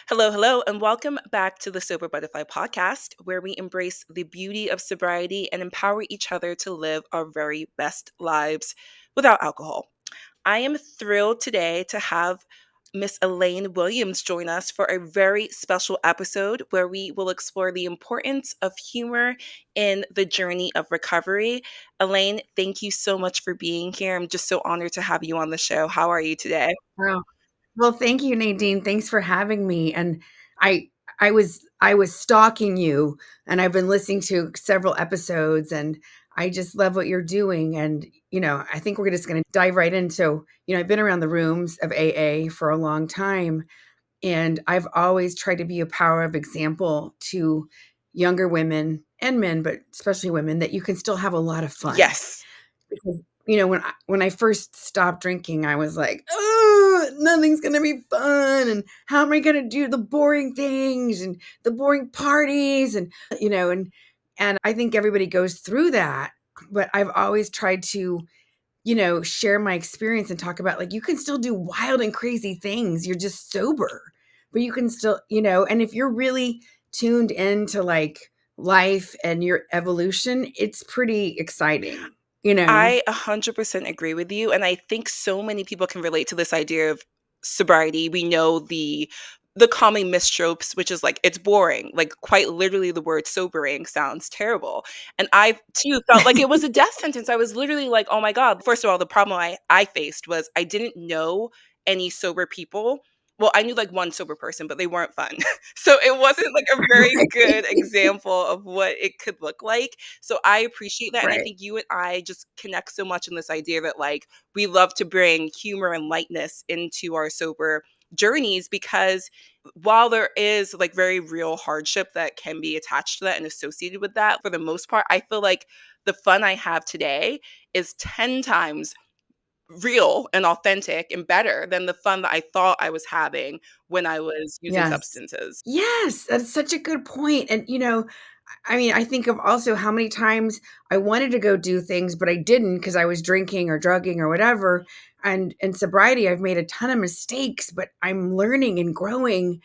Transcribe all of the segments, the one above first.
Hello, hello, and welcome back to the Sober Butterfly podcast, where we embrace the beauty of sobriety and empower each other to live our very best lives without alcohol. I am thrilled today to have Miss Elaine Williams join us for a very special episode where we will explore the importance of humor in the journey of recovery. Elaine, thank you so much for being here. I'm just so honored to have you on the show. How are you today? Wow. Well, thank you, Nadine. Thanks for having me. And I I was stalking you, and I've been listening to several episodes, and I just love what you're doing. And I think we're just going to dive right in. So, I've been around the rooms of AA for a long time, and I've always tried to be a power of example to younger women and men, but especially women, that you can still have a lot of fun. Yes. Because, when I first stopped drinking, I was like, "Oh, nothing's gonna be fun, and how am I gonna do the boring things and the boring parties?" And I think everybody goes through that, but I've always tried to, share my experience and talk about, like, you can still do wild and crazy things. You're just sober, but you can still, and if you're really tuned into, like, life and your evolution, it's pretty exciting, you know? I 100% agree with you, and I think so many people can relate to this idea of sobriety. We know the common mistropes, which is like it's boring. Like quite literally, the word sobering sounds terrible, and I too felt like it was a death sentence. I was literally like, oh my god. First of all, the problem I faced was I didn't know any sober people. Well, I knew like one sober person, but they weren't fun. So it wasn't like a very good Right. example of what it could look like. So I appreciate that. And I Right. think you and I just connect so much in this idea that like we love to bring humor and lightness into our sober journeys because while there is like very real hardship that can be attached to that and associated with that, for the most part, I feel like the fun I have today is 10 times real and authentic and better than the fun that I thought I was having when I was using Yes. substances. Yes, that's such a good point. And, I mean, I think of also how many times I wanted to go do things, but I didn't because I was drinking or drugging or whatever. And in sobriety, I've made a ton of mistakes, but I'm learning and growing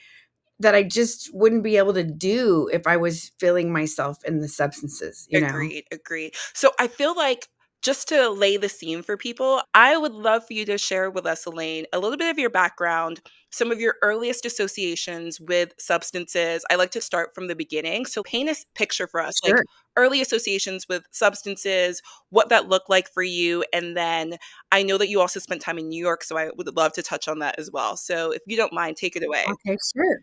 that I just wouldn't be able to do if I was feeling myself in the substances. Agreed, agreed. So I feel like just to lay the scene for people, I would love for you to share with us, Elaine, a little bit of your background, some of your earliest associations with substances. I like to start from the beginning. So paint a picture for us, like Sure. early associations with substances, what that looked like for you. And then I know that you also spent time in New York, so I would love to touch on that as well. So if you don't mind, take it away. Okay, sure.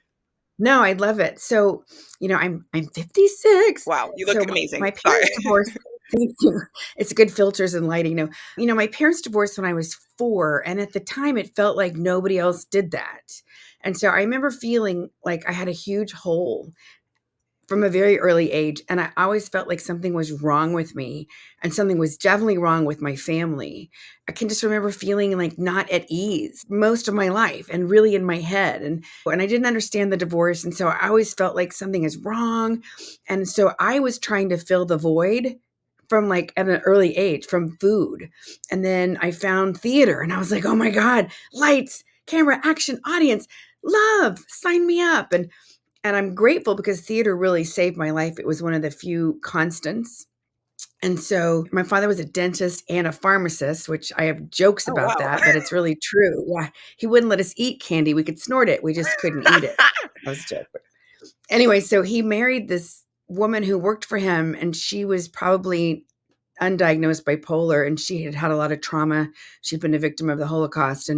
No, I love it. So, I'm 56. Wow, you look So amazing. my Sorry. parents divorced. Thank you. It's good filters and lighting. No, my parents divorced when I was 4, and at the time it felt like nobody else did that. And so I remember feeling like I had a huge hole from a very early age, and I always felt like something was wrong with me, and something was definitely wrong with my family. I can just remember feeling like not at ease most of my life and really in my head, and I didn't understand the divorce, and so I always felt like something is wrong, and so I was trying to fill the void from, like, at an early age from food. And then I found theater, and I was like, "Oh my god, lights, camera, action, audience, love, sign me up." And I'm grateful because theater really saved my life. It was one of the few constants. And so my father was a dentist and a pharmacist, which I have jokes Oh, about wow. that, but it's really true. Yeah. He wouldn't let us eat candy. We could snort it. We just couldn't eat it. I was joking. Anyway, so he married this woman who worked for him, and she was probably undiagnosed bipolar, and she had had a lot of trauma. She'd been a victim of the Holocaust.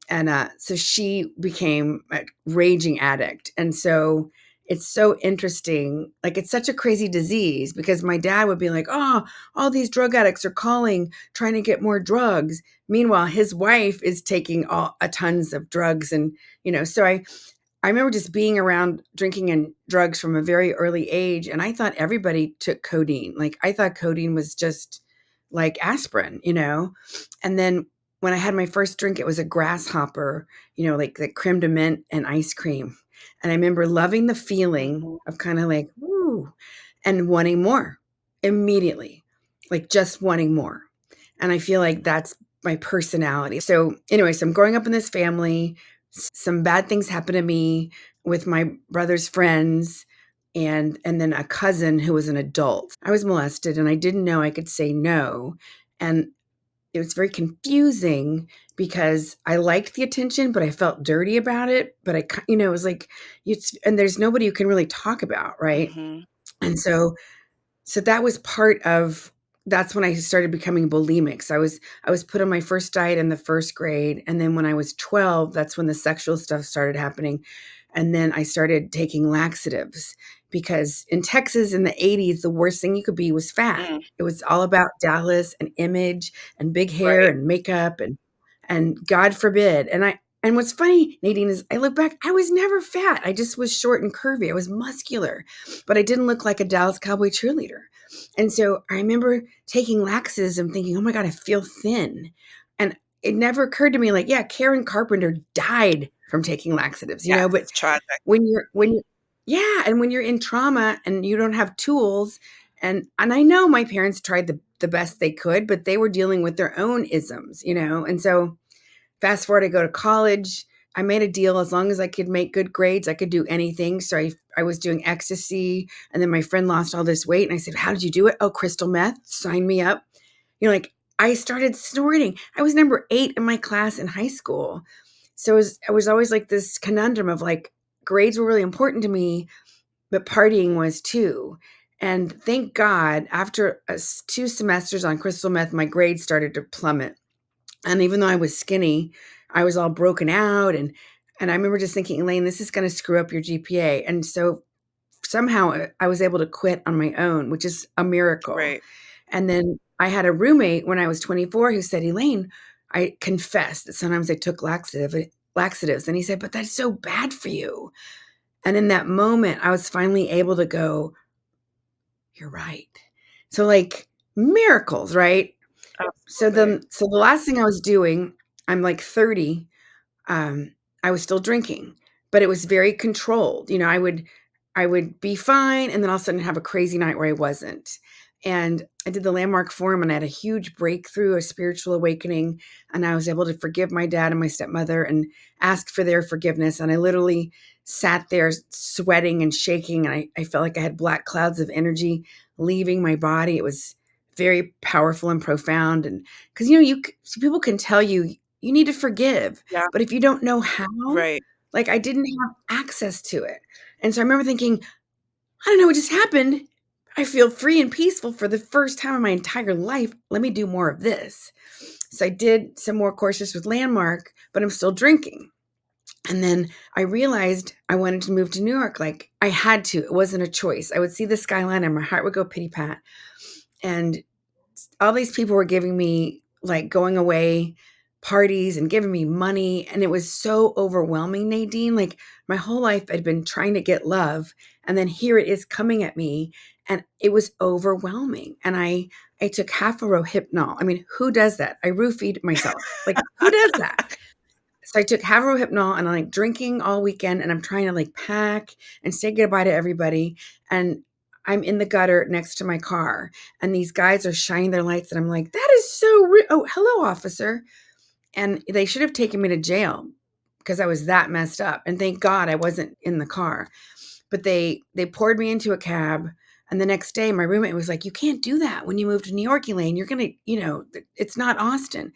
And so she became a raging addict. And so it's so interesting. Like, it's such a crazy disease because my dad would be like, "Oh, all these drug addicts are calling, trying to get more drugs." Meanwhile, his wife is taking all a tons of drugs. So I remember just being around drinking and drugs from a very early age. And I thought everybody took codeine. Like, I thought codeine was just like aspirin. And then when I had my first drink, it was a grasshopper, like the creme de mint and ice cream. And I remember loving the feeling Mhm. of kind of like, ooh, and wanting more immediately, like just wanting more. And I feel like that's my personality. So, anyway, so I'm growing up in this family. Some bad things happen to me. with my brother's friends and then a cousin who was an adult. I was molested and I didn't know I could say no. And it was very confusing because I liked the attention, but I felt dirty about it. But it was like, and there's nobody you can really talk about, right? Mhm. And so that was part of that's when I started becoming bulimic. So I was put on my first diet in the first grade, and then when I was 12, that's when the sexual stuff started happening. And then I started taking laxatives because in Texas in the 80s, the worst thing you could be was fat. Mm. It was all about Dallas and image and big hair Right. and makeup and God forbid. And what's funny, Nadine, is I look back, I was never fat. I just was short and curvy. I was muscular, but I didn't look like a Dallas Cowboy cheerleader. And so I remember taking laxatives and thinking, oh my God, I feel thin. And it never occurred to me like, yeah, Karen Carpenter died from taking laxatives, Yes, but it's tragic. when you're yeah, and when you're in trauma and you don't have tools, and I know my parents tried the best they could, but they were dealing with their own isms. And so fast forward, I go to college. I made a deal as long as I could make good grades, I could do anything. So I was doing ecstasy, and then my friend lost all this weight, and I said, "How did you do it?" "Oh, crystal meth. Sign me up." Like I started snorting. I was number 8 in my class in high school. So I was always like this conundrum of like grades were really important to me, but partying was too. And thank God, after 2 semesters on crystal meth, my grades started to plummet. And even though I was skinny, I was all broken out, and I remember just thinking, Elaine, this is going to screw up your GPA. And so somehow I was able to quit on my own, which is a miracle. Right. And then I had a roommate when I was 24 who said, Elaine, I confessed that sometimes I took laxatives. And he said, but that's so bad for you. And in that moment, I was finally able to go, you're right. So like miracles, right? So Absolutely. the last thing I was doing, I'm like 30, um, I was still drinking, but it was very controlled. I would be fine, and then all of a sudden have a crazy night where I wasn't. And I did the Landmark Forum, and I had a huge breakthrough, a spiritual awakening, and I was able to forgive my dad and my stepmother and ask for their forgiveness. And I literally sat there sweating and shaking, and I felt like I had black clouds of energy leaving my body. It was very powerful and profound, and because people can tell you you need to forgive, Yeah. but if you don't know how, Right. like I didn't have access to it. And so I remember thinking, I don't know what just happened. I feel free and peaceful for the first time in my entire life. Let me do more of this. So I did some more courses with Landmark, but I'm still drinking. And then I realized I wanted to move to New York. Like I had to, it wasn't a choice. I would see the skyline and my heart would go pity pat. And all these people were giving me like going away parties and giving me money, and it was so overwhelming, Nadine. Like my whole life I'd been trying to get love, and then here it is coming at me, and it was overwhelming. And I took half a Rohypnol. I mean, who does that? I roofied myself. Like who does that? So I took Hypnol, and I'm like drinking all weekend, and I'm trying to like pack and say goodbye to everybody. And I'm in the gutter next to my car, and these guys are shining their lights, and I'm like, that is so oh, hello, officer. And they should have taken me to jail because I was that messed up. And thank God I wasn't in the car. But they poured me into a cab. And the next day, my roommate was like, you can't do that when you move to New York, Elaine. You're gonna, it's not Austin.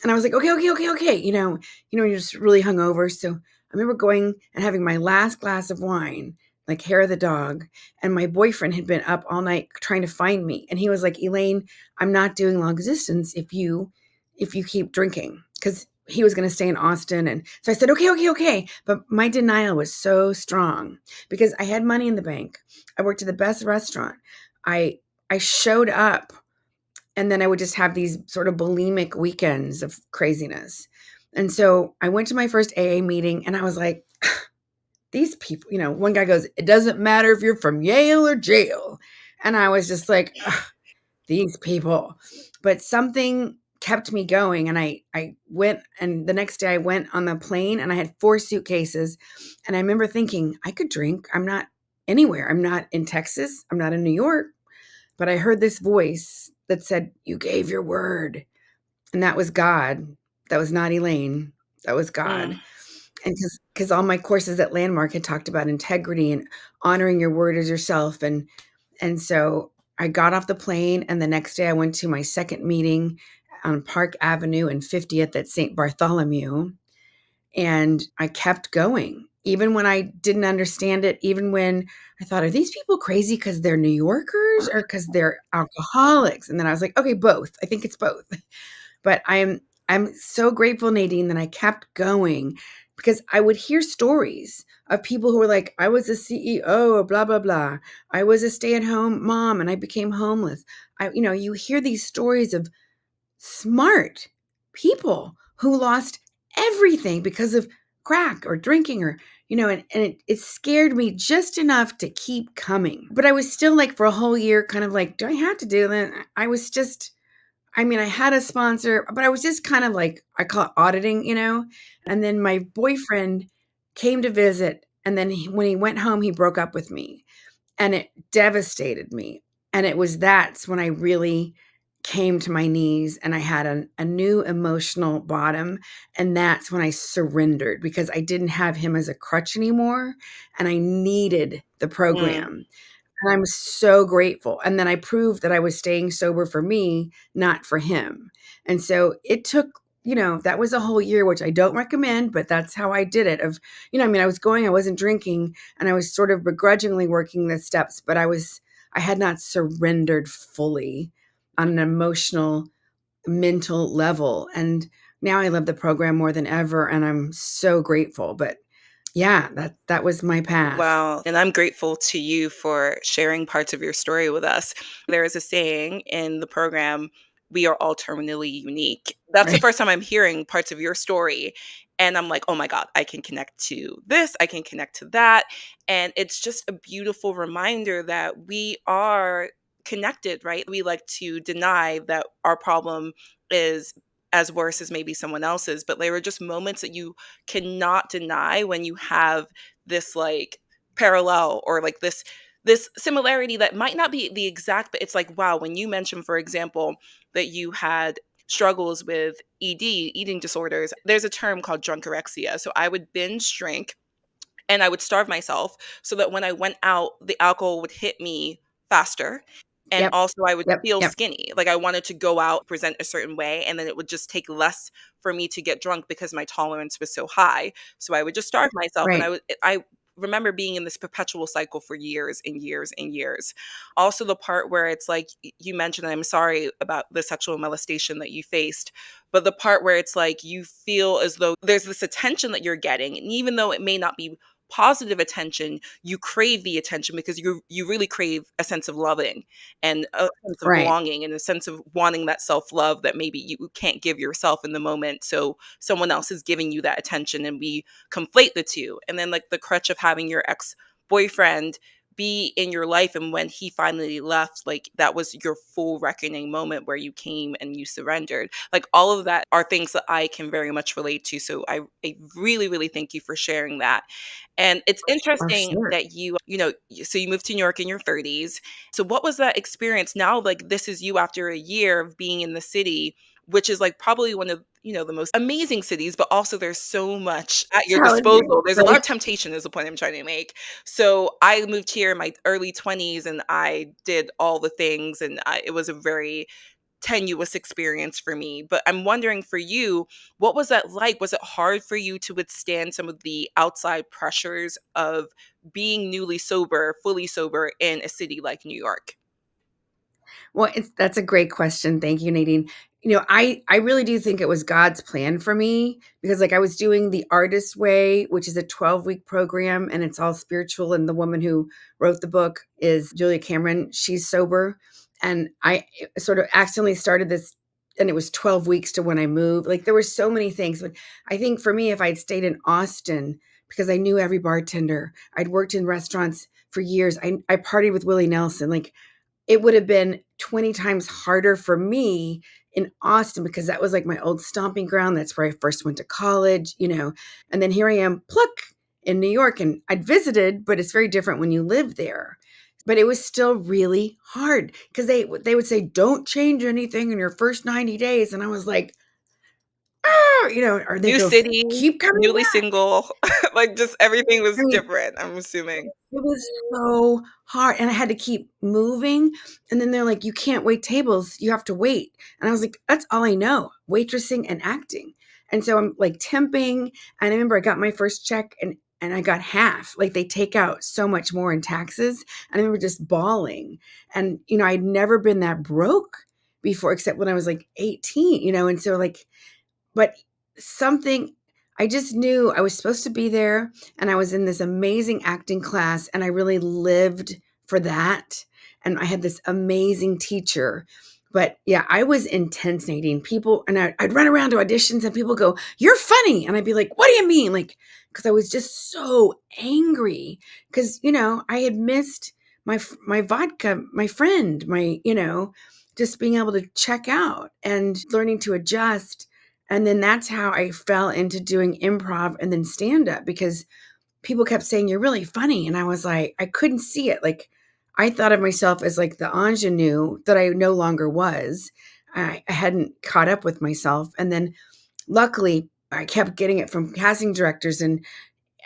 And I was like, okay, okay, okay, okay. You're just really hungover. So I remember going and having my last glass of wine, like hair of the dog. And my boyfriend had been up all night trying to find me. And he was like, Elaine, I'm not doing long distance if you keep drinking. Because he was going to stay in Austin. And so I said, okay, okay, okay. But my denial was so strong because I had money in the bank. I worked at the best restaurant. I showed up, and then I would just have these sort of bulimic weekends of craziness. And so I went to my first AA meeting, and I was like, these people, one guy goes, it doesn't matter if you're from Yale or jail. And I was just like, these people. But something kept me going, and I went, and the next day I went on the plane, and I had 4 suitcases. And I remember thinking, I could drink. I'm not anywhere. I'm not in Texas. I'm not in New York. But I heard this voice that said, you gave your word. And that was God. That was not Elaine. That was God. Mm. And because all my courses at Landmark had talked about integrity and honoring your word as yourself, and so I got off the plane, and the next day I went to my second meeting on Park Avenue and 50th at St. Bartholomew, and I kept going. Even when I didn't understand it, even when I thought, "Are these people crazy because 'cause they're New Yorkers or because 'cause they're alcoholics?" And then I was like, "Okay, both. I think it's both." But I'm so grateful, Nadine, that I kept going because I would hear stories of people who were like, "I was a CEO of blah, blah, blah. I was a stay-at-home mom and I became homeless." You hear these stories of smart people who lost everything because of crack or drinking or and it scared me just enough to keep coming. But I was still like for a whole year kind of like, do I have to do that? I had a sponsor, but I was just kind of like, I call it auditing. And then my boyfriend came to visit. And then when he went home, he broke up with me and it devastated me. And that's when I really came to my knees and I had a new emotional bottom. And that's when I surrendered because I didn't have him as a crutch anymore. And I needed the Mm. program. And I'm so grateful. And then I proved that I was staying sober for me, not for him. And so it took, that was a whole year, which I don't recommend, but that's how I did it. I was going, I wasn't drinking, and I was sort of begrudgingly working the steps, but I had not surrendered fully on an emotional, mental level. And now I love the program more than ever. And I'm so grateful. But yeah, that was my path. Wow. And I'm grateful to you for sharing parts of your story with us. There is a saying in the program, we are all terminally unique. That's the Right. first time I'm hearing parts of your story. And I'm like, oh my God, I can connect to this, I can connect to that. And it's just a beautiful reminder that we are connected, right? We like to deny that our problem is as worse as maybe someone else's, but there are just moments that you cannot deny when you have this like parallel or like this similarity that might not be the exact, but it's like wow, when you mentioned for example that you had struggles with eating disorders, there's a term called drunkorexia. So I would binge drink and I would starve myself so that when I went out, the alcohol would hit me faster. And Yep. also, I would Yep. feel Yep. skinny. Like I wanted to go out, present a certain way, and then it would just take less for me to get drunk because my tolerance was so high. So I would just starve myself, and Right. I remember being in this perpetual cycle for years and years and years. Also, the part where it's like you mentioned, I'm sorry about the sexual molestation that you faced, but the part where it's like you feel as though there's this attention that you're getting, and even though it may not be positive attention, you crave the attention because you really crave a sense of loving and a sense of Right. belonging and a sense of wanting that self-love that maybe you can't give yourself in the moment. So someone else is giving you that attention and we conflate the two. And then like the crutch of having your ex-boyfriend be in your life and when he finally left, like that was your full reckoning moment where you came and you surrendered. Like all of that are things that I can very much relate to. So I really, really thank you for sharing that. And it's For interesting sure. that so you moved to New York in your 30s. So what was that experience? Now, like this is you after a year of being in the city, which is like probably one of the most amazing cities, but also there's so much at your Challenging, disposal. There's a lot right? of temptation, is the point I'm trying to make. So I moved here in my early 20s and I did all the things, and it was a very tenuous experience for me. But I'm wondering for you, what was that like? Was it hard for you to withstand some of the outside pressures of being newly sober, fully sober in a city like New York? Well, that's a great question. Thank you, Nadine. I really do think it was God's plan for me because like I was doing the Artist Way, which is a 12-week program and it's all spiritual, and the woman who wrote the book is Julia Cameron. She's sober, and I sort of accidentally started this, and it was 12 weeks to when I moved. Like there were so many things, but I think for me if I'd stayed in Austin because I knew every bartender. I'd worked in restaurants for years. I partied with Willie Nelson. Like it would have been 20 times harder for me in Austin because that was like my old stomping ground. That's where I first went to college. And then here I am, pluck, in New York. And I'd visited, but it's very different when you live there. But it was still really hard because they would say, don't change anything in your first 90 days. And I was like, "Oh," or they New go, city, "Keep coming newly back." single, like, just everything I was mean, different, I'm assuming. it was so hard, and I had to keep moving, and then they're like, "You can't wait tables, you have to wait." And I was like, "That's all I know, waitressing and acting." And so I'm, like, temping, and I remember I got my first check and I got half, like, they take out so much more in taxes, and I remember just bawling, and, I'd never been that broke before except when I was, like, 18, and so, like, but something I just knew I was supposed to be there, and I was in this amazing acting class, and I really lived for that, and I had this amazing teacher. But yeah, I was intense, Nadine. People and I'd run around to auditions and people go, "You're funny." And I'd be like, "What do you mean?" Like, because I was just so angry because, I had missed my vodka, my friend, just being able to check out and learning to adjust. And then that's how I fell into doing improv and then stand up because people kept saying, "You're really funny." And I was like, I couldn't see it. Like, I thought of myself as like the ingenue that I no longer was. I hadn't caught up with myself. And then luckily, I kept getting it from casting directors and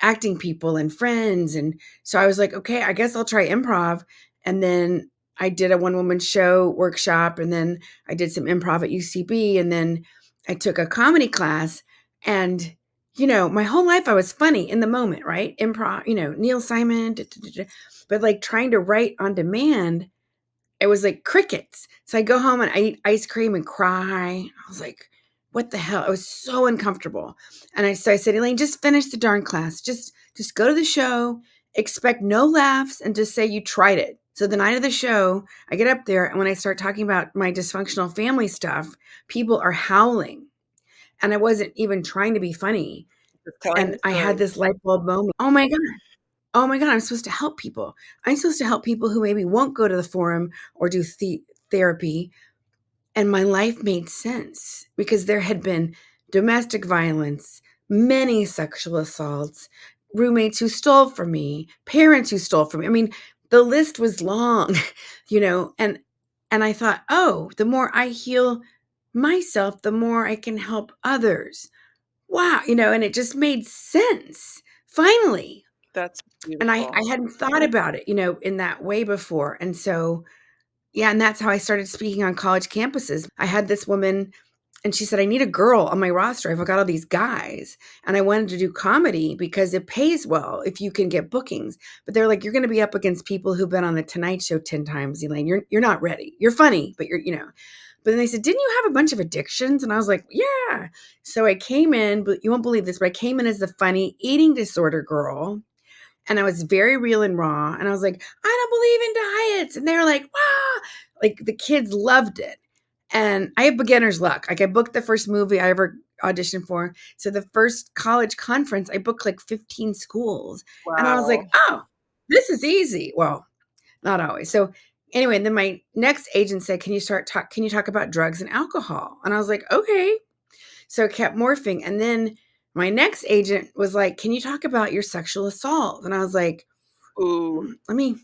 acting people and friends. And so I was like, okay, I guess I'll try improv. And then I did a one woman show workshop. And then I did some improv at UCB. And then I took a comedy class. And, my whole life I was funny in the moment, right? Improv, Neil Simon, da, da, da, da. But like trying to write on demand, it was like crickets. So I go home and I eat ice cream and cry. I was like, what the hell? I was so uncomfortable. And I said, Elaine, just finish the darn class. Just go to the show, expect no laughs, and just say you tried it. So the night of the show, I get up there and when I start talking about my dysfunctional family stuff, people are howling. And I wasn't even trying to be funny. Just telling And the I had story. this light bulb moment. Oh my God. Oh my God, I'm supposed to help people. I'm supposed to help people who maybe won't go to the forum or do therapy. And my life made sense because there had been domestic violence, many sexual assaults, roommates who stole from me, parents who stole from me. I mean, the list was long, and I thought, oh, the more I heal myself, the more I can help others. Wow, and it just made sense finally. That's And I beautiful. hadn't thought about it, in that way before, and so yeah, and that's how I started speaking on college campuses. I had this woman, and she said, "I need a girl on my roster. I've got all these guys, and I wanted to do comedy because it pays well if you can get bookings." But they're like, "You're gonna be up against people who've been on the Tonight Show 10 times, Elaine. You're not ready. You're funny, but you're." But then they said, "Didn't you have a bunch of addictions?" And I was like, "Yeah." So I came in, but you won't believe this, but I came in as the funny eating disorder girl, and I was very real and raw. And I was like, "I don't believe in diets." And they were like, "Wow." Like the kids loved it. And I have beginner's luck. Like I booked the first movie I ever auditioned for. So the first college conference, I booked like 15 schools. And I was like, Wow. "Oh, this is easy." Well, not always. So anyway, then my next agent said, can you talk about drugs and alcohol?" And I was like, "Okay." So it kept morphing. And then my next agent was like, "Can you talk about your sexual assault?" And I was like, Ooh. let me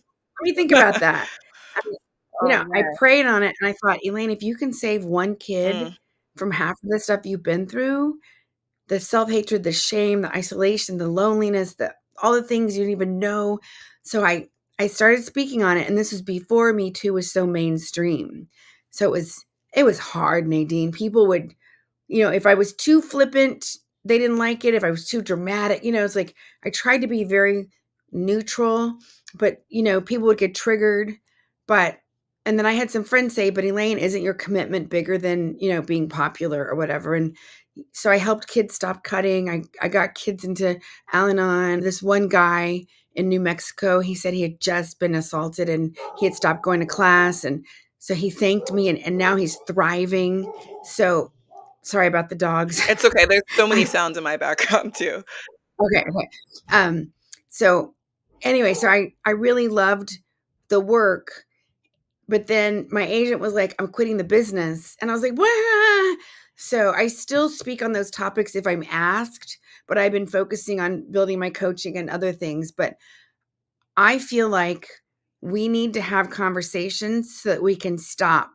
think about that." I mean, Oh, I man. prayed on it and I thought, Elaine, if you can save one kid Mm. from half of the stuff you've been through, the self-hatred, the shame, the isolation, the loneliness, the all the things you didn't even know. So I started speaking on it, and this was before Me Too was so mainstream. So it was hard, Nadine. People would, if I was too flippant, they didn't like it. If I was too dramatic, it's like I tried to be very neutral, but people would get triggered. But and then I had some friends say, "But Elaine, isn't your commitment bigger than, being popular or whatever?" And so I helped kids stop cutting. I got kids into Al-Anon. This one guy in New Mexico, he said he had just been assaulted and he had stopped going to class. And so he thanked me and now he's thriving. So sorry about the dogs. It's okay, there's so many I sounds in my background too. okay. Um, so anyway, so I really loved the work, but then my agent was like, "I'm quitting the business." And I was like, "What?" So I still speak on those topics if I'm asked, but I've been focusing on building my coaching and other things. But I feel like we need to have conversations so that we can stop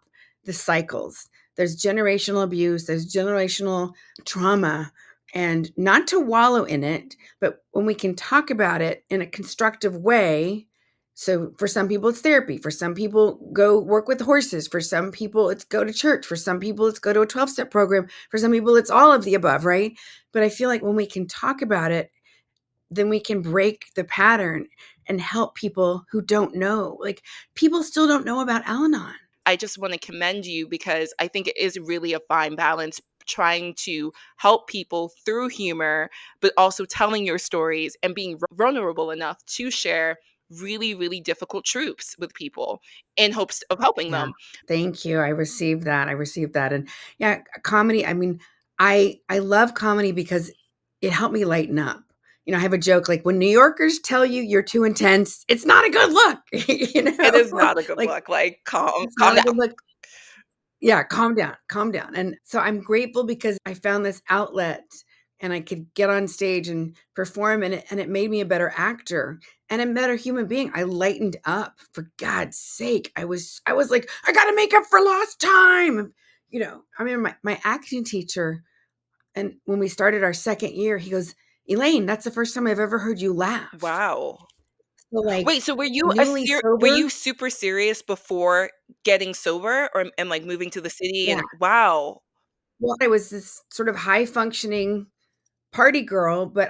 the cycles There's generational abuse, there's generational trauma, and not to wallow in it, but when we can talk about it in a constructive way. So for some people it's therapy, for some people go work with horses, for some people it's go to church, for some people it's go to a 12-step program, for some people it's all of the above, right? But I feel like when we can talk about it, then we can break the pattern and help people who don't know. Like, people still don't know about Al-Anon. I just want to commend you because I think it is really a fine balance trying to help people through humor, but also telling your stories and being vulnerable enough to share really, really difficult truths with people in hopes of helping Yeah. them. Thank you. I received that. I received that. And yeah, comedy, I mean, I love comedy because it helped me lighten up. I have a joke like, when New Yorkers tell you you're too intense, it's not a good look. It is not a good Like, look. Like, it's calm not a down. good look. Yeah, calm down, calm down. And so I'm grateful because I found this outlet and I could get on stage and perform, and it made me a better actor and a better human being. I lightened up, for God's sake. I was like, I got to make up for lost time. I mean, my acting teacher, and when we started our second year, he goes, Elaine, that's the first time I've ever heard you laugh. Wow. So, like, Wait, so newly were sober. you super serious before getting sober or and like moving to the city Yeah. and wow. Well, I was this sort of high functioning party girl, but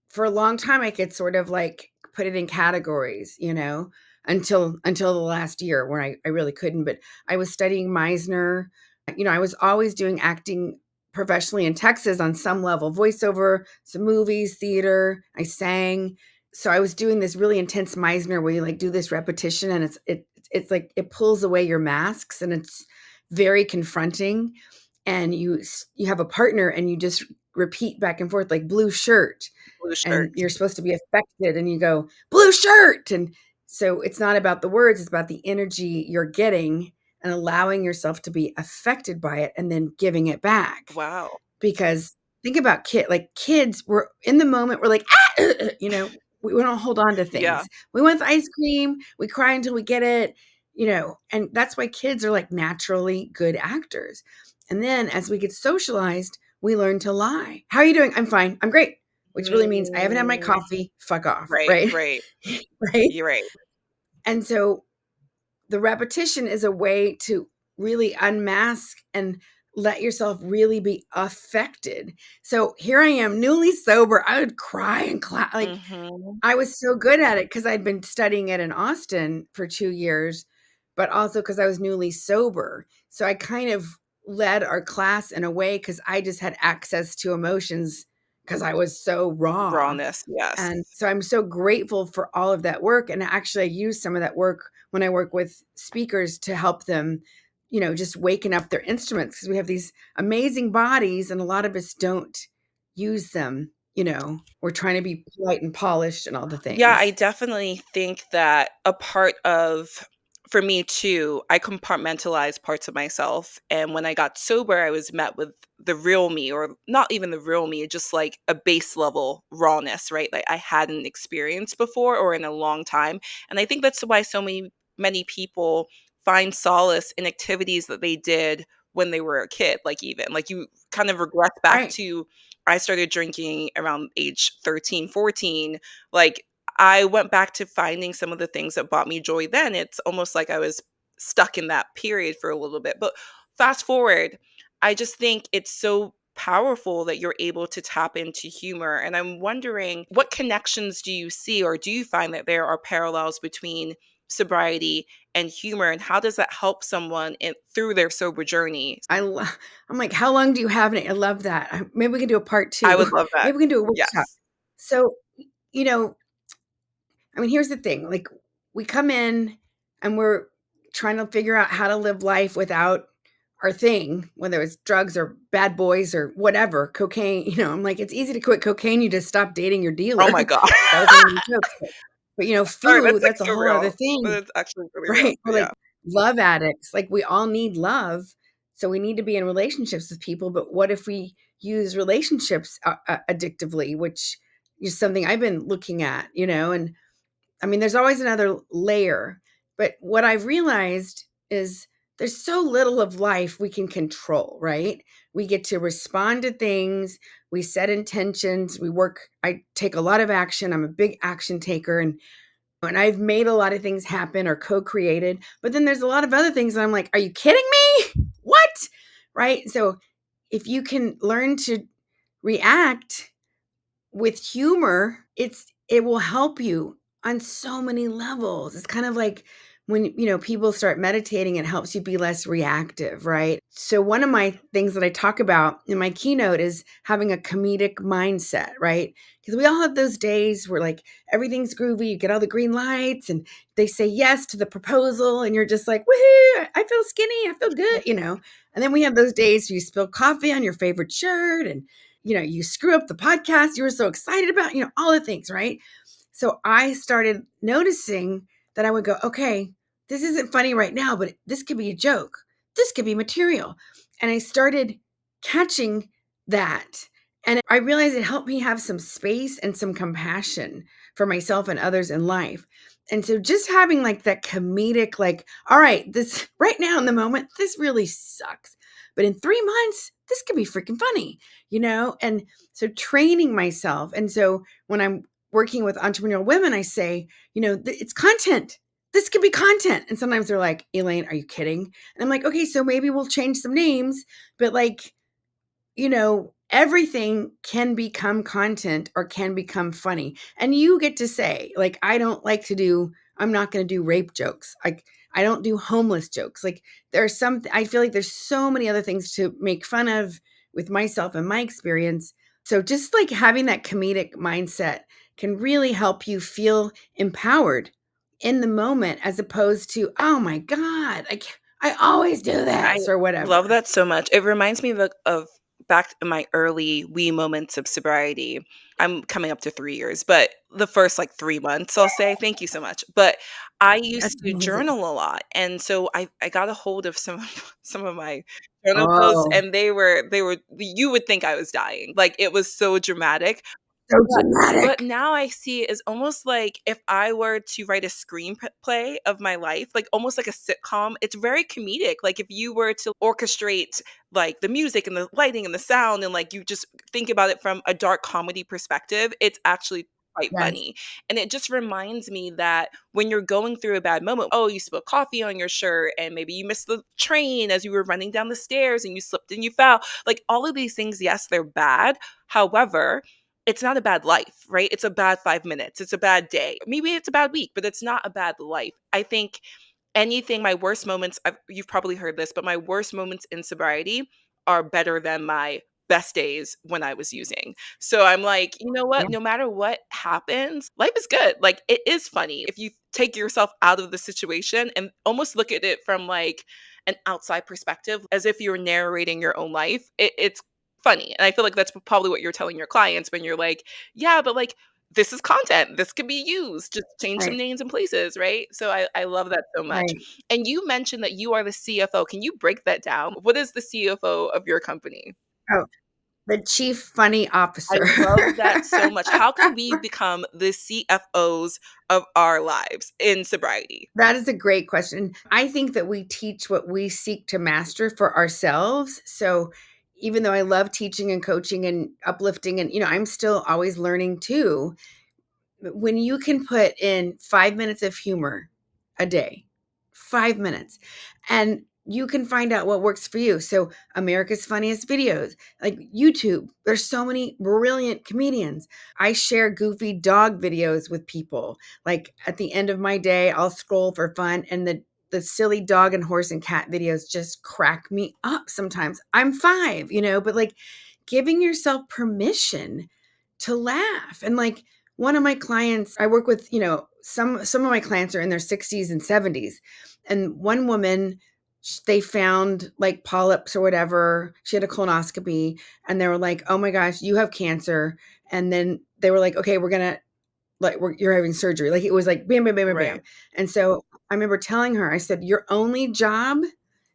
for a long time, I could sort of like put it in categories, until the last year where I really couldn't. But I was studying Meisner. I was always doing acting professionally in Texas on some level, voiceover, some movies, theater. I sang. So I was doing this really intense Meisner where you like do this repetition, and it's like it pulls away your masks, and it's very confronting. And you have a partner and you just repeat back and forth like blue shirt, Blue and shirt. you're supposed to be affected and you go blue shirt. And so it's not about the words, it's about the energy you're getting and allowing yourself to be affected by it and then giving it back. Wow. Because think about kids, we're in the moment, we're like, ah, we don't hold on to Yeah. things. We want the ice cream, we cry until we get it, and that's why kids are like naturally good actors. And then as we get socialized, we learn to lie. How are you doing? I'm fine. I'm great. Which really means I haven't had my Mm, coffee. Fuck off. right, Right. right. Right. You're right. And so the repetition is a way to really unmask and let yourself really be affected. So here I am, newly sober. I would cry and clap. Like, Mhm. I was so good at it because I'd been studying it in Austin for 2 years, but also because I was newly sober. So I kind of led our class in a way because I just had access to emotions because I was so raw. Rawness, yes. And so I'm so grateful for all of that work. And actually, I use some of that work when I work with speakers to help them, just waking up their instruments, because we have these amazing bodies and a lot of us don't use them. We're trying to be polite and polished and all the Yeah, I things. definitely think that a part of for me too, I compartmentalize parts of myself. And when I got sober, I was met with the real me, or not even the real me, just like a base level rawness, right? Like I hadn't experienced before or in a long time. And I think that's why so many people find solace in activities that they did when they were a kid, like even like you kind of regress back Right. to I started drinking around age 13, 14. Like I went back to finding some of the things that brought me joy then. It's almost like I was stuck in that period for a little bit. But fast forward, I just think it's so powerful that you're able to tap into humor. And I'm wondering, what connections do you see, or do you find that there are parallels between sobriety and humor? And how does that help someone through their sober journey? I'm like, how long do you have it? I love that. Maybe we can do a part I two. would love that. Maybe we can do a workshop. Yes. So, you know, I mean, here's the thing. Like, we come in and we're trying to figure out how to live life without our thing, whether it's drugs or bad boys or whatever, cocaine. I'm like, it's easy to quit cocaine. You just stop dating your Oh dealer. my God. That was one of my jokes. But All right, food, that's like that's a whole other surreal, but thing, it's actually really real. right? We're like Yeah. love addicts. Like, we all need love. So we need to be in relationships with people. But what if we use relationships addictively, which is something I've been looking at, and I mean, there's always another layer. But what I've realized is there's so little of life we can control, right? We get to respond to things, we set intentions, we work. I take a lot of action. I'm a big action taker, and I've made a lot of things happen or co-created. But then there's a lot of other things that I'm like, are you kidding me? What? Right? So if you can learn to react with humor, it will help you on so many levels. It's kind of like when, people start meditating, it helps you be less reactive, right? So one of my things that I talk about in my keynote is having a comedic mindset, right? Because we all have those days where like everything's groovy, you get all the green lights and they say yes to the proposal and you're just like, woohoo, I feel skinny, I feel good. And then we have those days where you spill coffee on your favorite shirt and you screw up the podcast you were so excited about, all the things, right? So I started noticing that I would go, okay, this isn't funny right now, but this could be a joke. This could be material. And I started catching that. And I realized it helped me have some space and some compassion for myself and others in life. And so just having like that comedic, like, all right, this right now in the moment, this really sucks. But in 3 months, this could be freaking funny. And so training myself. And so when I'm working with entrepreneurial women, I say, it's content. This could be content. And sometimes they're like, Elaine, are you kidding? And I'm like, okay, so maybe we'll change some names, but like, everything can become content or can become funny. And you get to say, like, I'm not going to do rape jokes. I don't do homeless jokes. Like I feel like there's so many other things to make fun of with myself and my experience. So just like having that comedic mindset can really help you feel empowered in the moment as opposed to, oh my God, I always do I this or love whatever. that so much. It reminds me of back in my early wee moments of sobriety. I'm coming up to 3 years, but the first, like, 3 months, I'll say thank you so much. But I used That's to amazing. journal a lot, and so I got a hold of some of some of my journal posts, Oh, and they were you would think I was dying. Like, it was so dramatic. so But but dramatic. now I see it as almost like if I were to write a screenplay of my life, like almost like a sitcom, it's very comedic. Like if you were to orchestrate like the music and the lighting and the sound and like you just think about it from a dark comedy perspective, it's actually quite Yes, funny. And it just reminds me that when you're going through a bad moment, oh, you spilled coffee on your shirt and maybe you missed the train as you were running down the stairs and you slipped and you fell. Like all of these things, yes, they're bad. However, it's not a bad life, right? It's a bad 5 minutes. It's a bad day. Maybe it's a bad week, but it's not a bad life. I think anything my worst moments you've probably heard this, but my worst moments in sobriety are better than my best days when I was using. So I'm like, you know yeah, what? No matter what happens, life is good. Like it is funny if you take yourself out of the situation and almost look at it from like an outside perspective as if you're narrating your own life. It's funny. And I feel like that's probably what you're telling your clients when you're like, yeah, but like this is content. This could be used. Just change some right, names and places, right? So I love that so much. right. And you mentioned that you are the CFO. Can you break that down? What is the CFO of your company? Oh, the chief funny I officer. love that so much. How can we become the CFOs of our lives in sobriety? That is a great question. I think that we teach what we seek to master for ourselves. So even though I love teaching and coaching and uplifting and I'm still always learning too. When you can put in 5 minutes of humor a day, 5 minutes, and you can find out what works for you. So, America's Funniest Videos, like YouTube, there's so many brilliant comedians. I share goofy dog videos with people. Like at the end of my day, I'll scroll for fun and the silly dog and horse and cat videos just crack me up sometimes. I'm 5, but like giving yourself permission to laugh. And like one of my clients, I work with, some of my clients are in their 60s and 70s. And one woman, they found like polyps or whatever. She had a colonoscopy and they were like, "Oh my gosh, you have cancer." And then they were like, "Okay, we're going to you're having surgery." Like it was like bam, bam, bam, bam, bam. Right. And so I remember telling her, I said, "Your only job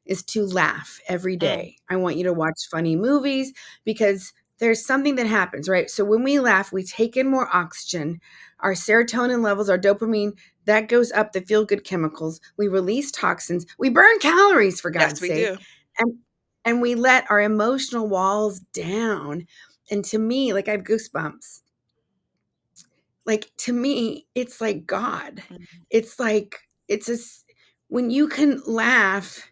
is to laugh every Mm, day. I want you to watch funny movies because there's something that happens, right? So when we laugh, we take in more oxygen, our serotonin levels, our dopamine, that goes up the feel good chemicals. We release toxins. We burn calories, for Yes, God's we sake. do. And and we let our emotional walls down. And to me, like I have goosebumps. Like to me, it's like God. Mhm. It's like it's a when you can laugh,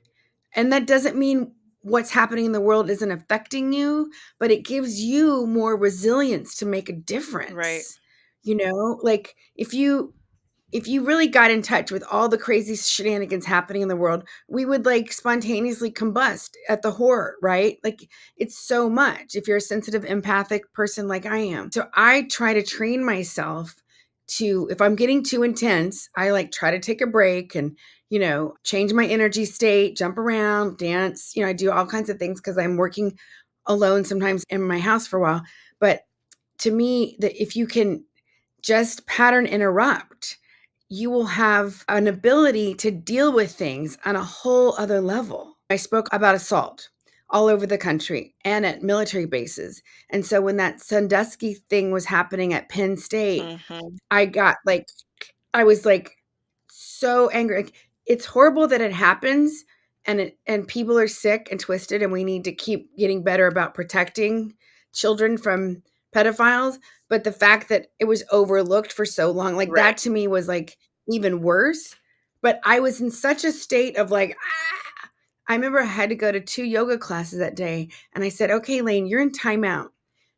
and that doesn't mean what's happening in the world isn't affecting you, but it gives you more resilience to make a Right. difference. Like if you really got in touch with all the crazy shenanigans happening in the world, we would like spontaneously combust at the horror, right? Like it's so much if you're a sensitive, empathic person like I am. So I try to train myself to, if I'm getting too intense, I like try to take a break and, change my energy state, jump around, dance. I do all kinds of things because I'm working alone sometimes in my house for a while. But to me, that if you can just pattern interrupt, you will have an ability to deal with things on a whole other level. I spoke about assault all over the country and at military bases. And so when that Sandusky thing was happening at Penn State, Mhm. I got like I was like so angry. Like, it's horrible that it happens and people are sick and twisted and we need to keep getting better about protecting children from pedophiles, but the fact that it was overlooked for so long, like Right. that to me was like even worse. But I was in such a state of like I remember I had to go to 2 yoga classes that day and I said, "Okay, Lane, you're in timeout.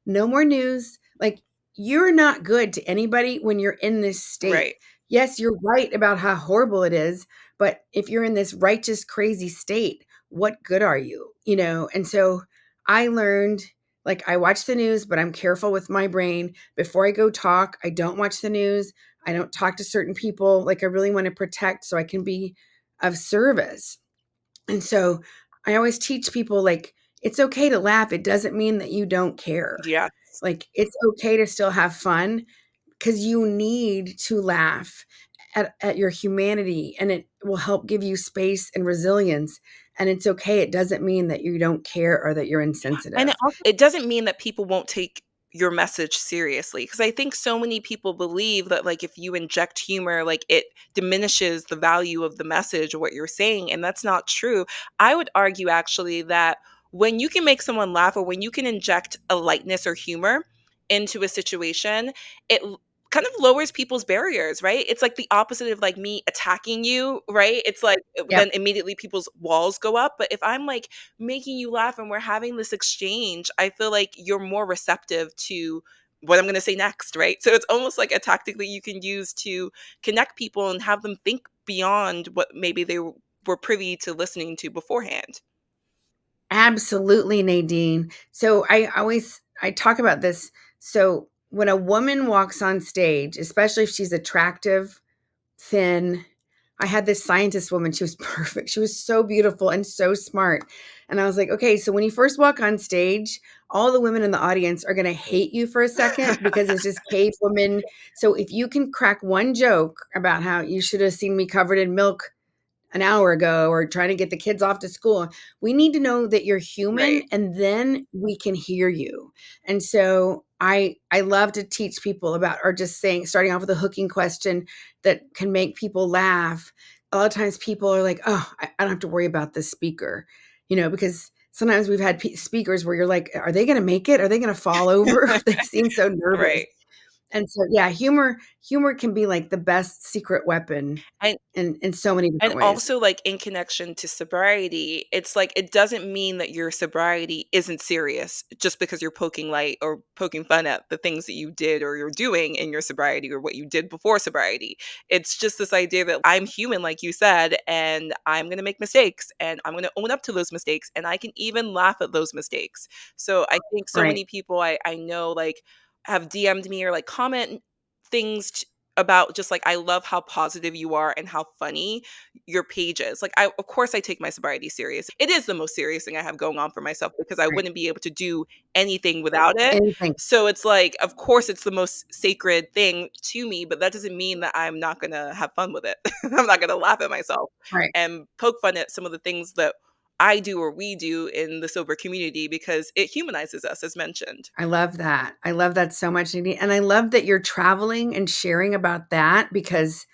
No more news. Like you're not good to anybody when you're in this state. Right. Yes, you're right about how horrible it is, but if you're in this righteous, crazy state, what good are you? And so I learned like I watch the news, but I'm careful with my brain. Before I go talk, I don't watch the news. I don't talk to certain people. Like I really want to protect so I can be of service. And so I always teach people like it's okay to laugh. It doesn't mean that you don't care. Yeah. Like it's okay to still have fun because you need to laugh at your humanity and it will help give you space and resilience. And it's okay. It doesn't mean that you don't care or that you're And insensitive. it doesn't mean that people won't take your message seriously, because I think so many people believe that, like, if you inject humor, like, it diminishes the value of the message or what you're saying, and that's not true. I would argue actually that when you can make someone laugh or when you can inject a lightness or humor into a situation, it kind of lowers people's barriers, right? It's like the opposite of like me attacking you, right? It's like Yep. then immediately people's walls go up. But if I'm like making you laugh and we're having this exchange, I feel like you're more receptive to what I'm going to say next, right? So it's almost like a tactic that you can use to connect people and have them think beyond what maybe they were privy to listening to beforehand. Absolutely, Nadine. So I talk about this. So when a woman walks on stage, especially if she's attractive, thin, I had this scientist woman, she was perfect. She was so beautiful and so smart. And I was like, okay, so when you first walk on stage, all the women in the audience are going to hate you for a second because it's just cave women. So if you can crack one joke about how you should have seen me covered in milk an hour ago or trying to get the kids off to school. We need to know that you're human Right. and then we can hear you. And so I love to teach people about or just saying starting off with a hooking question that can make people laugh. A lot of times people are like, "Oh, I don't have to worry about this speaker." Because sometimes we've had speakers where you're like, "Are they going to make it? Are they going to fall over?" They seem so nervous. Right. And so yeah, humor can be like the best secret weapon And in so many And different ways. also, like, in connection to sobriety, it's like it doesn't mean that your sobriety isn't serious just because you're poking light or poking fun at the things that you did or you're doing in your sobriety or what you did before sobriety. It's just this idea that I'm human, like you said, and I'm going to make mistakes and I'm going to own up to those mistakes and I can even laugh at those mistakes. So I think so Right. many people I know, like, have DM'd me or like comment things about just like, I love how positive you are and how funny your pages. Like, I of course I take my sobriety serious. It is the most serious thing I have going on for myself because I Right. wouldn't be able to do anything without it. Anything. So it's like, of course it's the most sacred thing to me, but that doesn't mean that I'm not going to have fun with it. I'm not going to laugh at myself Right. and poke fun at some of the things that I do or we do in the sober community because it humanizes us as mentioned. I love that. I love that so much, Nadine, and I love that you're traveling and sharing about that because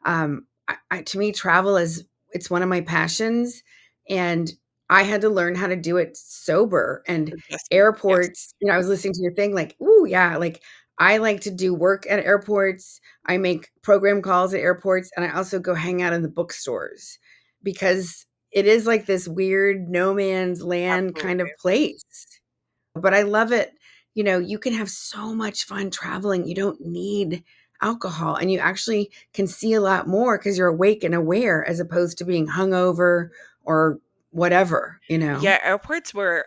To me, travel is it's one of my passions, and I had to learn how to do it sober. And Adjustment. Yes. airports, I was listening to your thing, like, ooh, yeah, like I like to do work at airports. I make program calls at airports, and I also go hang out in the bookstores because it is like this weird no man's land kind Absolutely. of place. But I love it. You can have so much fun traveling. You don't need alcohol, and you actually can see a lot more because you're awake and aware as opposed to being hungover or whatever. Yeah, airports were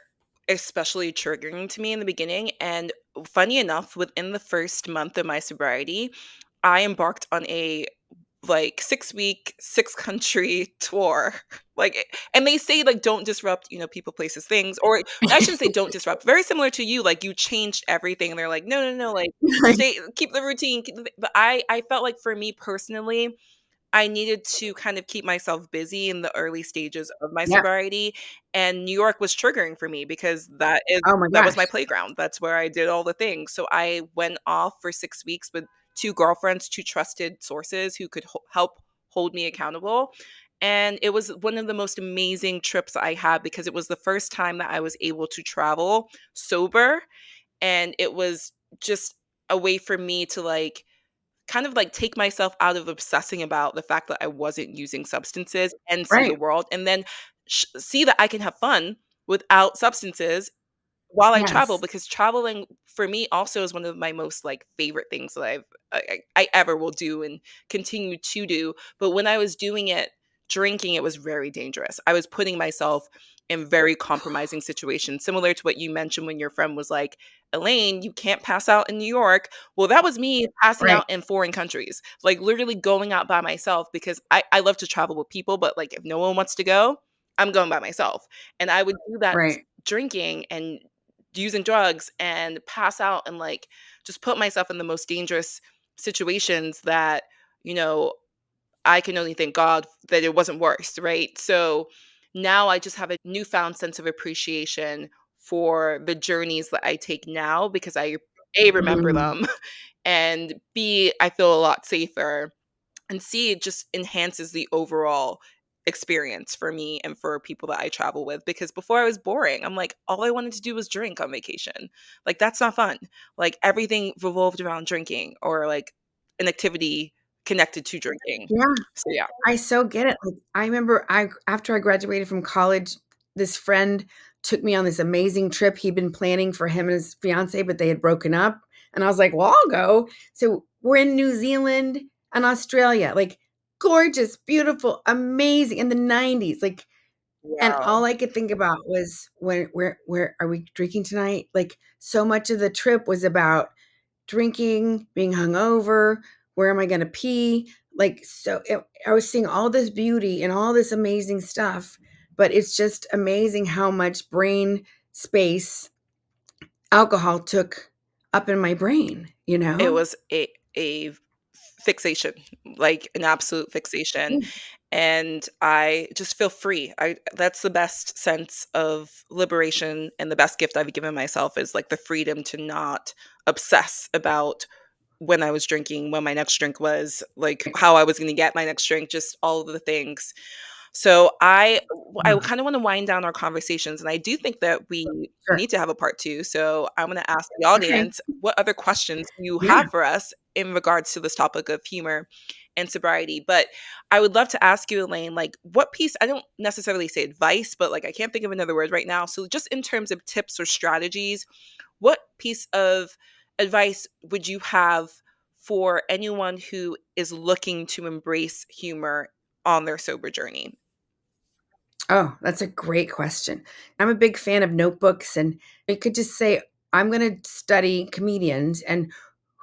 especially triggering to me in the beginning. And funny enough, within the first month of my sobriety, I embarked on a like 6 week, six country tour. And they say, like, don't disrupt, people, places, things. Or I shouldn't say don't disrupt. Very similar to you, like, you changed everything. And they're like, no, no, no, like, stay, keep the routine. But I felt like for me personally, I needed to kind of keep myself busy in the early stages of my Yeah. sobriety, and New York was triggering for me because Oh my that was my gosh. playground. That's where I did all the things. So I went off for 6 weeks with 2 girlfriends, 2 trusted sources who could help hold me accountable, and it was one of the most amazing trips I had because it was the first time that I was able to travel sober, and it was just a way for me to, like, kind of like take myself out of obsessing about the fact that I wasn't using substances and see the Right. world, and then see that I can have fun without substances while I travel, Yes. because traveling for me also is one of my most, like, favorite things that I ever will do and continue to do. But when I was doing it drinking, it was very dangerous. I was putting myself in very compromising situations, similar to what you mentioned when your friend was like, "Elaine, you can't pass out in New York." Well, that was me passing Right. out in foreign countries, like, literally going out by myself because I love to travel with people, but, like, if no one wants to go, I'm going by myself. And I would do that Right. drinking and using drugs and pass out and, like, just put myself in the most dangerous situations that, you know, I can only thank God that it wasn't worse, right? So now I just have a newfound sense of appreciation for the journeys that I take now because I A, remember Mm. them, and B, I feel a lot safer, and C, it just enhances the overall experience for me and for people that I travel with, because before I was boring. I'm like, all I wanted to do was drink on vacation. Like, that's not fun. Like, everything revolved around drinking or like an activity connected to drinking. Yeah. So yeah. I so get it. Like, I remember after I graduated from college, this friend took me on this amazing trip he'd been planning for him and his fiancée, but they had broken up, and I was like, "Well, I'll go." So, we're in New Zealand and Australia, like, gorgeous, beautiful, amazing in the '90s, like, and Wow. all I could think about was, "Where are we drinking tonight?" Like, so much of the trip was about drinking, being hungover, where am I gonna pee? Like, I was seeing all this beauty and all this amazing stuff, but it's just amazing how much brain space alcohol took up in my brain, you It know? was a fixation, like an absolute fixation, Yeah. and I just feel free. I That's the best sense of liberation, and the best gift I've given myself is, like, the freedom to not obsess about when I was drinking, when my next drink was, like, how I was gonna get my next drink, just all of the things. So I Yeah. kind of want to wind down our conversations, and I do think that we Sure. need to have a part 2. So I'm going to ask the Okay. audience, what other questions do you Yeah. have for us in regards to this topic of humor and sobriety? But I would love to ask you, Elaine, like, what piece, I don't necessarily say advice, but, like, I can't think of another word right now. So just in terms of tips or strategies, what piece of advice would you have for anyone who is looking to embrace humor on their sober journey? Oh, that's a great question. I'm a big fan of notebooks, and it could just say, I'm going to study comedians and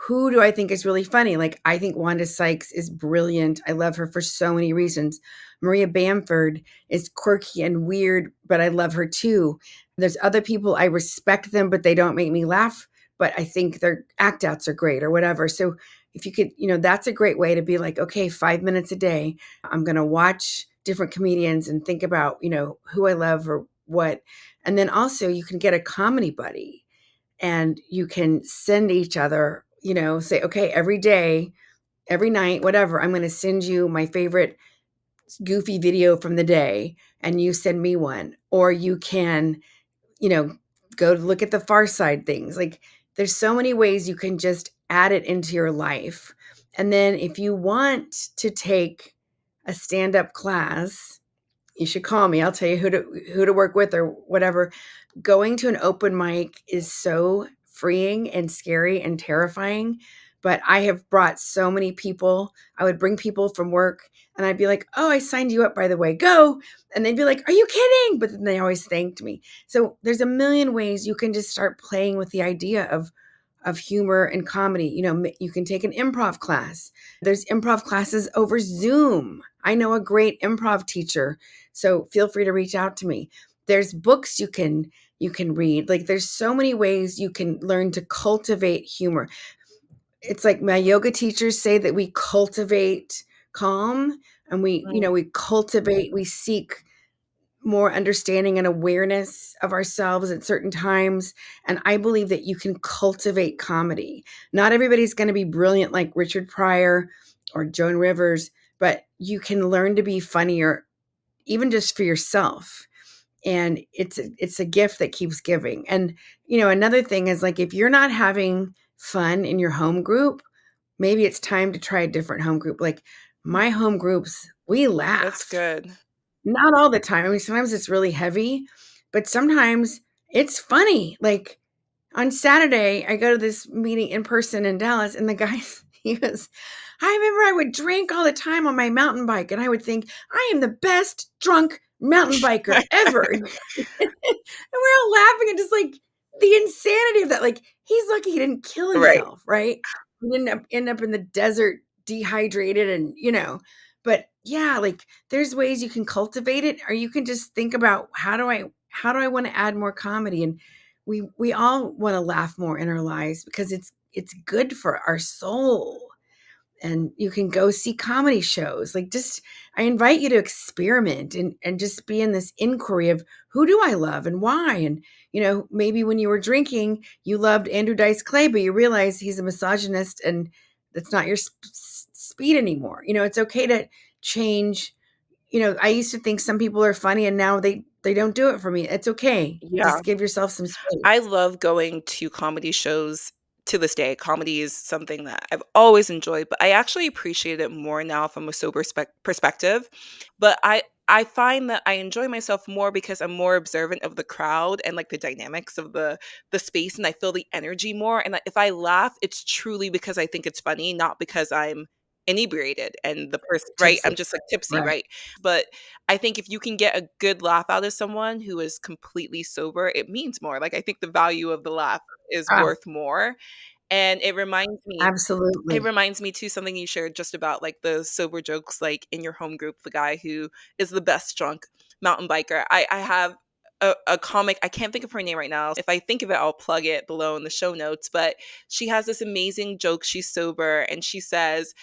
who do I think is really funny? Like, I think Wanda Sykes is brilliant. I love her for so many reasons. Maria Bamford is quirky and weird, but I love her too. There's other people, I respect them, but they don't make me laugh. But I think their act outs are great or whatever. So if you could, that's a great way to be like, okay, 5 minutes a day, I'm going to watch different comedians and think about, who I love or what. And then also you can get a comedy buddy and you can send each other, say, okay, every day every night, whatever, I'm going to send you my favorite goofy video from the day and you send me one. Or you can, you know, go look at the Far Side things. Like there's so many ways you can just add it into your life. And then if you want to take a stand-up class, you should call me. I'll tell you who to work with or whatever. Going to an open mic is so freeing and scary and terrifying, but I have brought so many people. I would bring people from work and I'd be like, "Oh, I signed you up, by the way. Go." And they'd be like, "Are you kidding?" But then they always thanked me. So there's a million ways you can just start playing with the idea of humor and comedy. You can take an improv class. There's improv classes over Zoom. I know a great improv teacher, so feel free to reach out to me. There's books you can read. Like there's so many ways you can learn to cultivate humor. It's like my yoga teachers say that we cultivate calm, and we seek more understanding and awareness of ourselves at certain times. And I believe that you can cultivate comedy. Not everybody's going to be brilliant like Richard Pryor or Joan Rivers, but you can learn to be funnier even just for yourself. And it's a gift that keeps giving. And another thing is, like, if you're not having fun in your home group, maybe it's time to try a different home group. Like my home groups, we That's laugh. good. Not all the time. I mean, sometimes it's really heavy, but sometimes it's funny. Like on Saturday, I go to this meeting in person in Dallas, and the guy, he goes, "I remember I would drink all the time on my mountain bike, and I would think I am the best drunk mountain biker ever." And we're all laughing at just like the insanity of that. Like he's lucky he didn't kill Right. himself, right? He didn't end up in the desert dehydrated, and. But yeah, like there's ways you can cultivate it, or you can just think about how do I want to add more comedy. And we all want to laugh more in our lives because it's good for our soul. And you can go see comedy shows. Like, just I invite you to experiment and just be in this inquiry of, who do I love and why? And maybe when you were drinking you loved Andrew Dice Clay, but you realize he's a misogynist and that's not your speed anymore. It's okay to change. I used to think some people are funny, and now they don't do it for me. It's okay. Yeah. Just give yourself some space. I love going to comedy shows to this day. Comedy is something that I've always enjoyed, but I actually appreciate it more now from a sober perspective. But I find that I enjoy myself more because I'm more observant of the crowd and like the dynamics of the space, and I feel the energy more. And if I laugh, it's truly because I think it's funny, not because I'm inebriated and the person, right? I'm Tipsy. just like tipsy, Right. right? But I think if you can get a good laugh out of someone who is completely sober, it means more. Like, I think the value of the laugh is Ah, worth more. And it absolutely. reminds me too something you shared just about like the sober jokes, like in your home group, the guy who is the best drunk mountain biker. I have a comic, I can't think of her name right now. If I think of it, I'll plug it below in the show notes. But she has this amazing joke. She's sober and she says,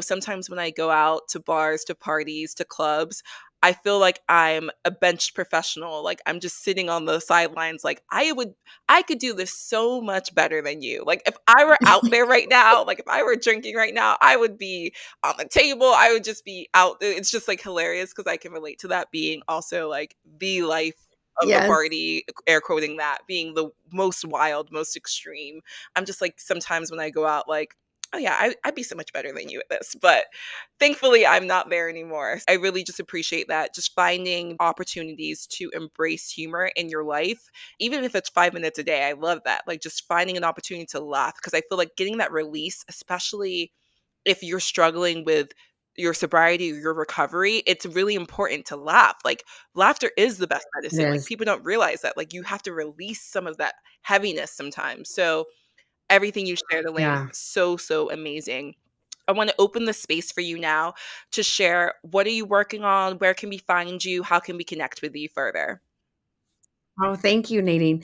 sometimes when I go out to bars, to parties, to clubs, I feel like I'm a benched professional. Like I'm just sitting on the sidelines. Like I could do this so much better than you. Like if I were out there right now, like if I were drinking right now, I would be on the table. I would just be out there. It's just like hilarious because I can relate to that being also like the life of the Yes. party, air quoting that, being the most wild, most extreme. I'm just like sometimes when I go out, like, oh yeah, I'd be so much better than you at this. But thankfully, I'm not there anymore. I really just appreciate that. Just finding opportunities to embrace humor in your life, even if it's 5 minutes a day. I love that. Like just finding an opportunity to laugh because I feel like getting that release, especially if you're struggling with your sobriety or your recovery, it's really important to laugh. Like laughter is the best It medicine. Like is. people don't realize that. Like you have to release some of that heaviness sometimes. So everything you shared, Elaine, Yeah. so, so amazing. I want to open the space for you now to share, what are you working on? Where can we find you? How can we connect with you further? Oh, thank you, Nadine.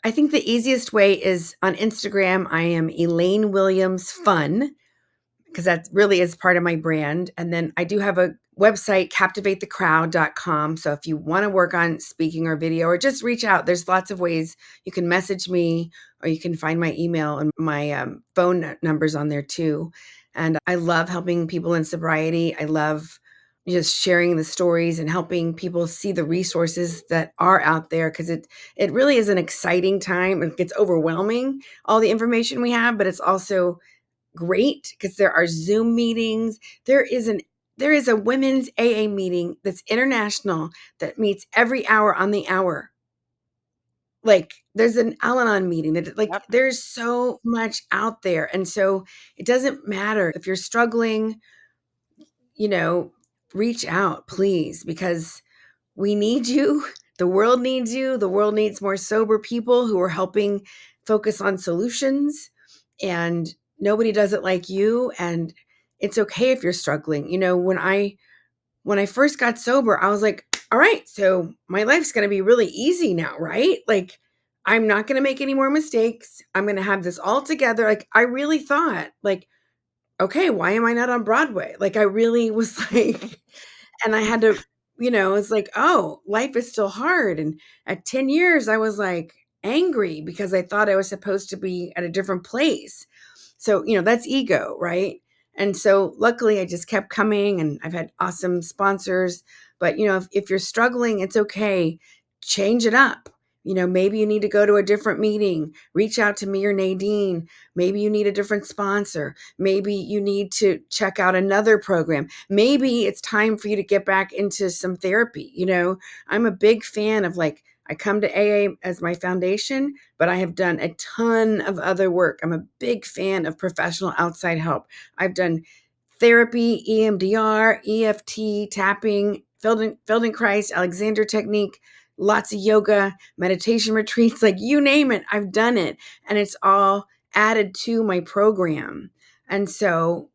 I think the easiest way is on Instagram. I am Elaine Williams Fun, because that really is part of my brand. And then I do have a website, captivatethecrowd.com. So if you want to work on speaking or video or just reach out, there's lots of ways you can message me, or you can find my email and my phone numbers on there too. And I love helping people in sobriety. I love just sharing the stories and helping people see the resources that are out there, because it really is an exciting time. It gets overwhelming, all the information we have, but it's also great because there are Zoom meetings. There is a women's AA meeting that's international that meets every hour on the hour. Like, there's an Al-Anon meeting that, like, Yep. there's so much out there. And so it doesn't matter if you're struggling, you know, reach out, please, because we need you. The world needs you. The world needs more sober people who are helping focus on solutions. And nobody does it like you. And it's okay if you're struggling. When I first got sober, I was like, all right, so my life's going to be really easy now, right? Like, I'm not going to make any more mistakes. I'm going to have this all together. Like, I really thought, like, okay, why am I not on Broadway? Like, I really was like, and I had to, it's like, oh, life is still hard. And at 10 years, I was like angry because I thought I was supposed to be at a different place. So, that's ego, right? And so luckily I just kept coming and I've had awesome sponsors. But, if you're struggling, it's okay. Change it up. Maybe you need to go to a different meeting, reach out to me or Nadine. Maybe you need a different sponsor. Maybe you need to check out another program. Maybe it's time for you to get back into some therapy. I'm a big fan of, like, I come to AA as my foundation, but I have done a ton of other work. I'm a big fan of professional outside help. I've done therapy, EMDR, EFT, tapping, Feldenkrais, Alexander technique, lots of yoga, meditation retreats, like, you name it, I've done it. And it's all added to my program. And so,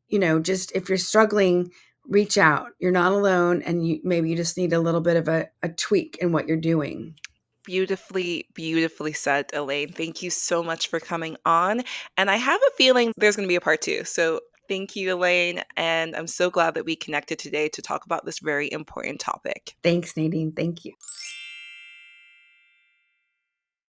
just if you're struggling, reach out. You're not alone. And maybe you just need a little bit of a tweak in what you're doing. Beautifully, beautifully said, Elaine. Thank you so much for coming on. And I have a feeling there's going to be a part two. So thank you, Elaine. And I'm so glad that we connected today to talk about this very important topic. Thanks, Nadine. Thank you.